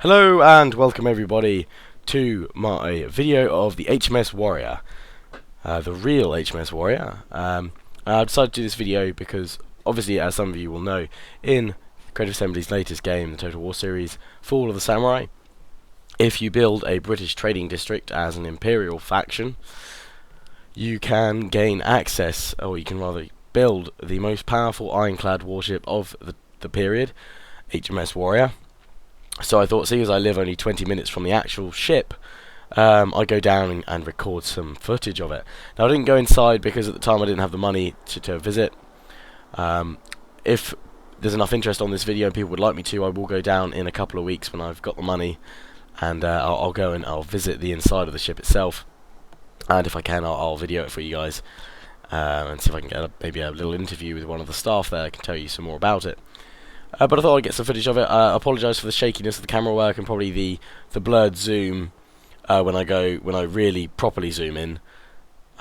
Hello and welcome everybody to my video of the HMS Warrior, the real HMS Warrior. I decided to do this video because, obviously, as some of you will know, in Creative Assembly's latest game, the Total War series, Fall of the Samurai, if you build a British trading district as an Imperial faction, you can gain access, or you can rather build the most powerful ironclad warship of the period, HMS Warrior. So I thought, seeing as I live only 20 minutes from the actual ship, I'd go down and record some footage of it. Now, I didn't go inside because at the time I didn't have the money to visit. If there's enough interest on this video and people would like me to, I will go down in a couple of weeks when I've got the money, and I'll go and I'll visit the inside of the ship itself. And if I can, I'll video it for you guys, and see if I can get maybe a little interview with one of the staff there. I can tell you some more about it. But I thought I'd get some footage of it. I apologise for the shakiness of the camera work and probably the blurred zoom when I really properly zoom in,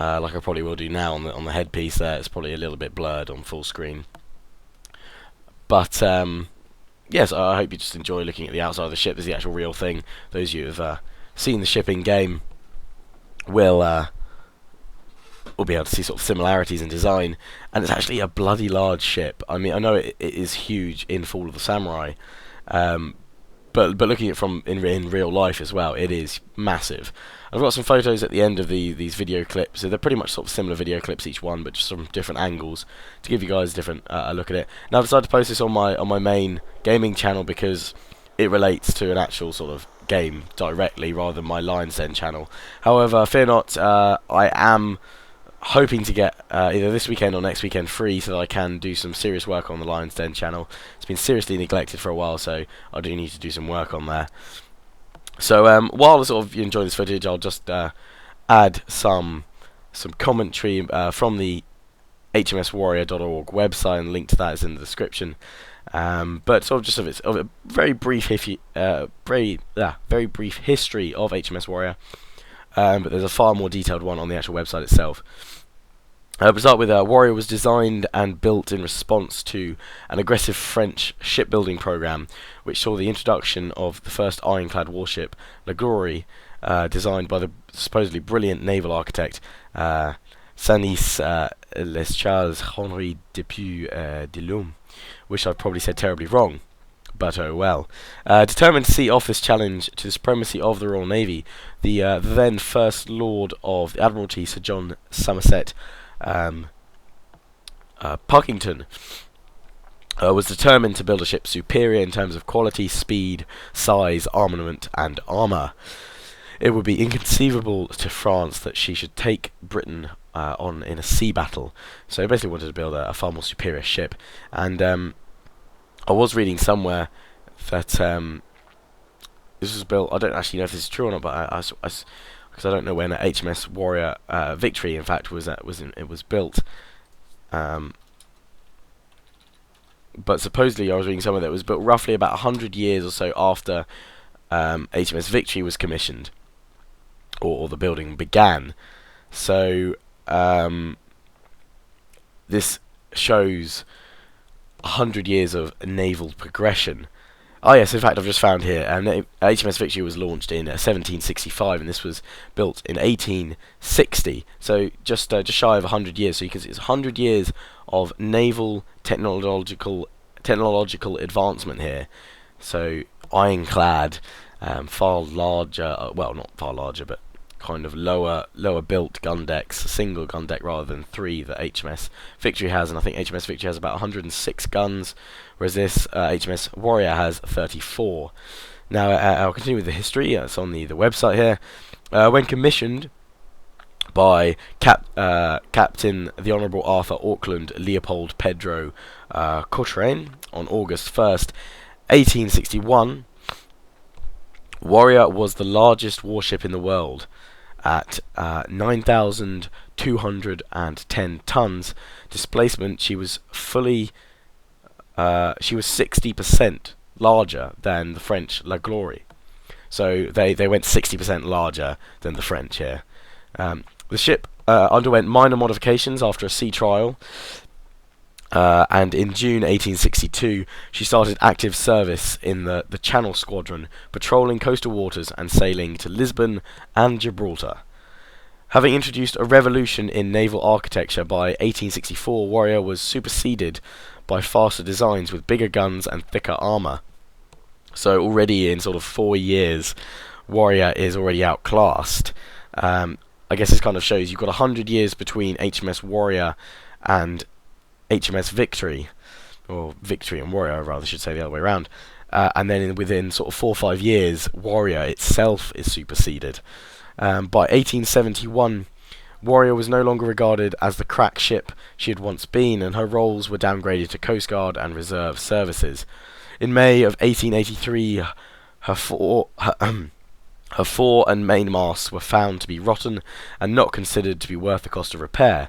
like I probably will do now on the headpiece. There, it's probably a little bit blurred on full screen. But yes, I hope you just enjoy looking at the outside of the ship. This is the actual real thing. Those of you who have seen the ship in game will be able to see sort of similarities in design, and it's actually a bloody large ship. I mean, I know it is huge in Fall of the Samurai, but looking at it from in real life as well, it is massive. I've got some photos at the end of these video clips. So they're pretty much sort of similar video clips each one, but just from different angles to give you guys a different look at it. Now I've decided to post this on my main gaming channel because it relates to an actual sort of game directly rather than my Lion's Den channel. However, fear not, I am hoping to get either this weekend or next weekend free so that I can do some serious work on the Lion's Den channel. It's been seriously neglected for a while, so I do need to do some work on there. So while sort of you enjoy this footage, I'll just add some commentary from the HMSWarrior.org website, and link to that is in the description. But sort of just of a very brief history of HMS Warrior. But there's a far more detailed one on the actual website itself. We'll start with Warrior was designed and built in response to an aggressive French shipbuilding program, which saw the introduction of the first ironclad warship, La Gloire, designed by the supposedly brilliant naval architect Sanis Lescharles Henri Depuis de Lhomme, which I've probably said terribly wrong. But oh well. Determined to see off this challenge to the supremacy of the Royal Navy, the then First Lord of the Admiralty, Sir John Somerset Parkington, was determined to build a ship superior in terms of quality, speed, size, armament, and armour. It would be inconceivable to France that she should take Britain on in a sea battle. So he basically wanted to build a far more superior ship. And I was reading somewhere that this was built. I don't actually know if this is true or not, but because I don't know when HMS Warrior Victory, in fact, was built. But supposedly, I was reading somewhere that it was built roughly about 100 years or so after HMS Victory was commissioned, or the building began. So this shows 100 years of naval progression. Oh yes, in fact I've just found here, HMS Victory was launched in 1765, and this was built in 1860. So just shy of 100 years. So you can see it's 100 years of naval technological advancement here. So ironclad, far larger. Well, not far larger, but kind of lower built gun decks, a single gun deck rather than three that HMS Victory has, and I think HMS Victory has about 106 guns, whereas this HMS Warrior has 34. Now I'll continue with the history. It's on the website here. When commissioned by Captain the Honourable Arthur Auckland Leopold Pedro Cochrane on August 1st, 1861, Warrior was the largest warship in the world at 9,210 tons displacement. She was 60% larger than the French La Gloire. So they went 60% larger than the French here. The ship underwent minor modifications after a sea trial, And in June 1862, she started active service in the Channel Squadron, patrolling coastal waters and sailing to Lisbon and Gibraltar. Having introduced a revolution in naval architecture by 1864, Warrior was superseded by faster designs with bigger guns and thicker armour. So already in sort of 4 years, Warrior is already outclassed. I guess this kind of shows you've got 100 years between HMS Warrior and HMS Victory, or Victory and Warrior, rather, I should say the other way around. And then within sort of 4 or 5 years, Warrior itself is superseded. By 1871, Warrior was no longer regarded as the crack ship she had once been, and her roles were downgraded to Coast Guard and Reserve services. In May of 1883, her fore and main masts were found to be rotten and not considered to be worth the cost of repair.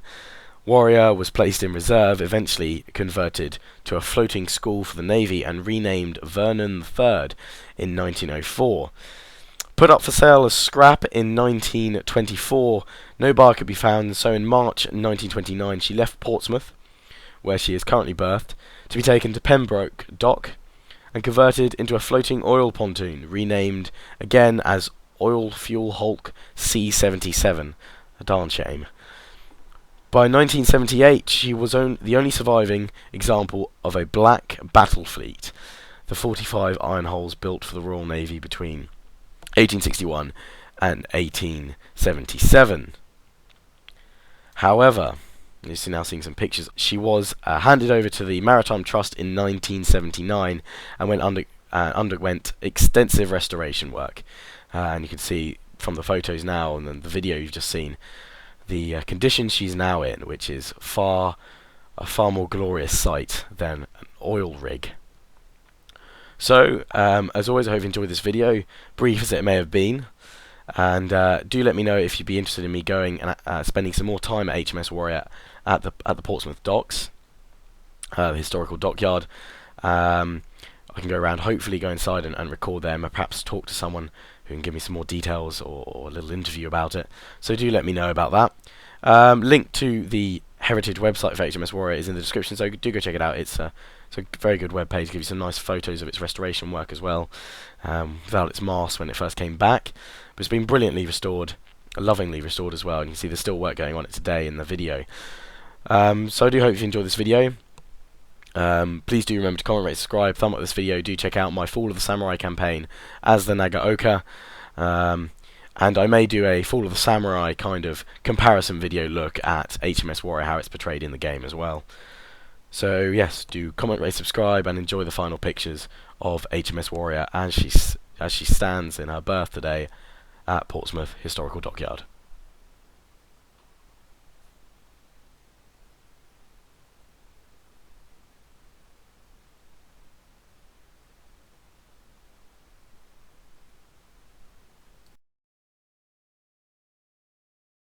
Warrior was placed in reserve, eventually converted to a floating school for the Navy and renamed Vernon III in 1904. Put up for sale as scrap in 1924, no buyer could be found, so in March 1929 she left Portsmouth, where she is currently berthed, to be taken to Pembroke Dock and converted into a floating oil pontoon, renamed again as Oil Fuel Hulk C-77. A darn shame. By 1978, she was the only surviving example of a black battle fleet, the 45 iron hulls built for the Royal Navy between 1861 and 1877. However, you're now seeing some pictures. She was handed over to the Maritime Trust in 1979 and underwent extensive restoration work. And you can see from the photos now and then the video you've just seen the condition she's now in, which is a far more glorious sight than an oil rig. So, as always, I hope you enjoyed this video, brief as it may have been, and do let me know if you'd be interested in me going and spending some more time at HMS Warrior at the Portsmouth docks, the historical dockyard. I can go around, hopefully go inside and record them, or perhaps talk to someone who can give me some more details or a little interview about it. So do let me know about that. Link to the heritage website for HMS Warrior is in the description, so do go check it out. It's a very good web page, gives you some nice photos of its restoration work as well, without its mast when it first came back. But it's been brilliantly restored, lovingly restored as well, and you can see there's still work going on it today in the video. So I do hope you enjoyed this video. Please do remember to comment, rate, subscribe, thumb up this video. Do check out my Fall of the Samurai campaign as the Nagaoka, and I may do a Fall of the Samurai kind of comparison video look at HMS Warrior, how it's portrayed in the game as well. So yes, do comment, rate, subscribe, and enjoy the final pictures of HMS Warrior as she stands in her berth today at Portsmouth Historical Dockyard.